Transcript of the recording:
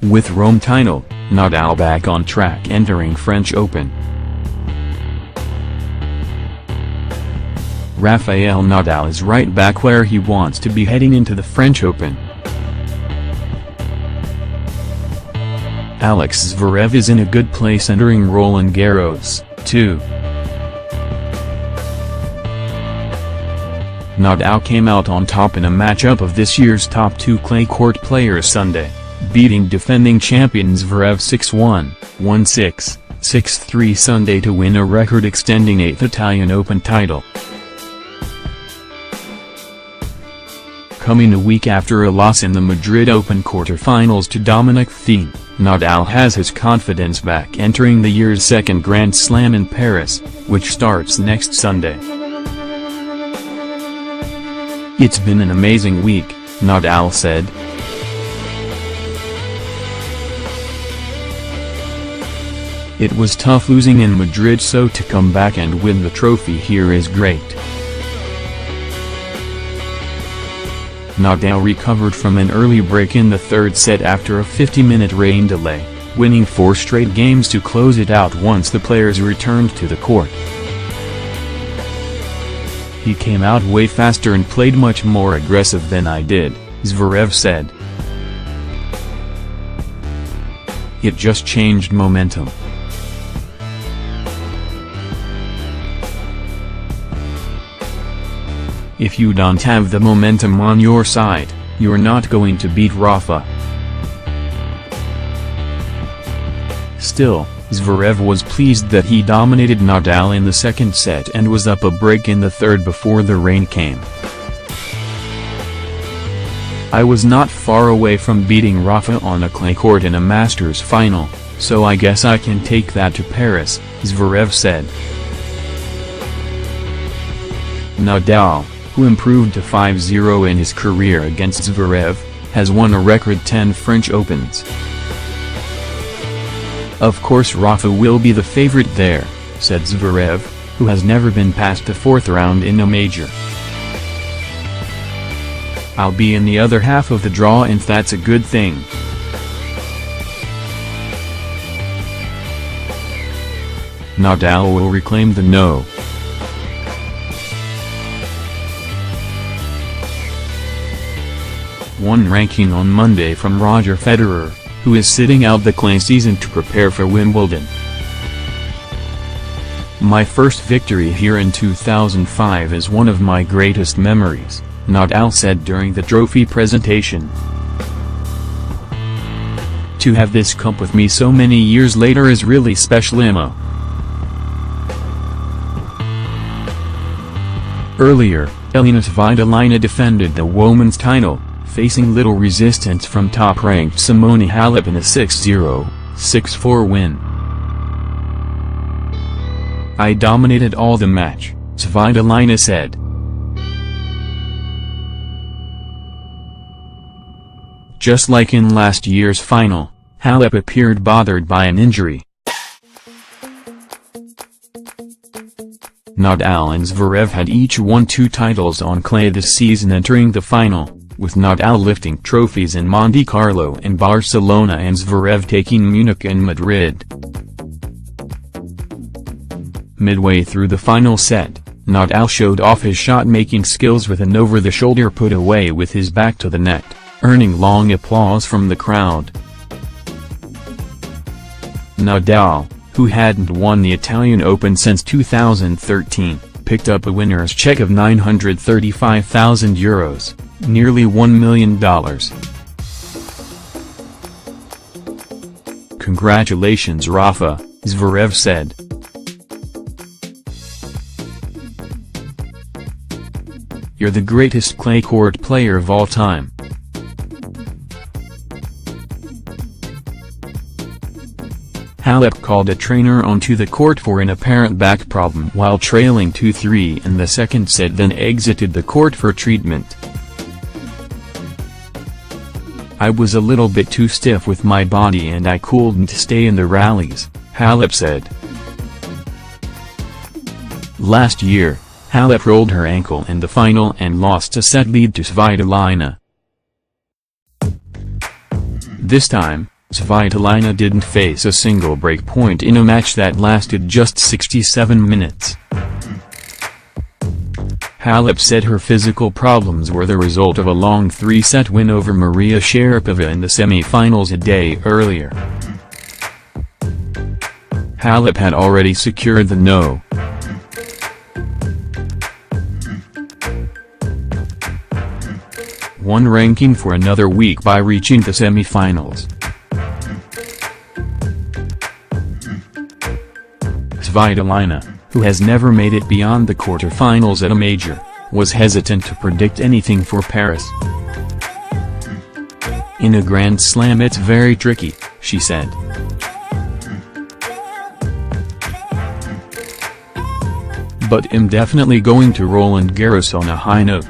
With Rome title, Nadal back on track entering French Open. Rafael Nadal is right back where he wants to be heading into the French Open. Alex Zverev is in a good place entering Roland Garros, too. Nadal came out on top in a matchup of this year's top two clay court players Sunday, beating defending champion Zverev 6-1, 1-6, 6-3 Sunday to win a record-extending 8th Italian Open title. Coming a week after a loss in the Madrid Open quarter-finals to Dominic Thiem, Nadal has his confidence back entering the year's second Grand Slam in Paris, which starts next Sunday. "It's been an amazing week," Nadal said. "It was tough losing in Madrid, so to come back and win the trophy here is great." Nadal recovered from an early break in the third set after a 50-minute rain delay, winning 4 straight games to close it out once the players returned to the court. "He came out way faster and played much more aggressive than I did," Zverev said. "It just changed momentum. If you don't have the momentum on your side, you're not going to beat Rafa." Still, Zverev was pleased that he dominated Nadal in the second set and was up a break in the third before the rain came. "I was not far away from beating Rafa on a clay court in a Masters final, so I guess I can take that to Paris," Zverev said. Nadal, who improved to 5-0 in his career against Zverev, has won a record 10 French Opens. "Of course Rafa will be the favorite there," said Zverev, who has never been past the fourth round in a major. "I'll be in the other half of the draw and that's a good thing." Nadal will reclaim the No. 1 ranking on Monday from Roger Federer, who is sitting out the clay season to prepare for Wimbledon. "My first victory here in 2005 is one of my greatest memories," Nadal said during the trophy presentation. "To have this cup with me so many years later is really special." Earlier, Elina Svitolina defended the women's title, facing little resistance from top-ranked Simona Halep in a 6-0, 6-4 win. "I dominated all the match," Svitolina said. Just like in last year's final, Halep appeared bothered by an injury. Nadal and Zverev had each won 2 titles on clay this season entering the final, with Nadal lifting trophies in Monte Carlo and Barcelona and Zverev taking Munich and Madrid. Midway through the final set, Nadal showed off his shot-making skills with an over-the-shoulder put away with his back to the net, earning long applause from the crowd. Nadal, who hadn't won the Italian Open since 2013, picked up a winner's check of €935,000, nearly $1 million. "Congratulations Rafa," Zverev said. "You're the greatest clay court player of all time." Halep called a trainer onto the court for an apparent back problem while trailing 2-3 in the second set, then exited the court for treatment. "I was a little bit too stiff with my body and I couldn't stay in the rallies," Halep said. Last year, Halep rolled her ankle in the final and lost a set lead to Svitolina. This time, Svitolina didn't face a single break point in a match that lasted just 67 minutes. Halep said her physical problems were the result of a long 3-set win over Maria Sharapova in the semi-finals a day earlier. Halep had already secured the No. 1 ranking for another week by reaching the semi-finals. Svitolina, who has never made it beyond the quarter-finals at a major, was hesitant to predict anything for Paris. "In a Grand Slam it's very tricky," she said. "But I'm definitely going to Roland Garros on a high note."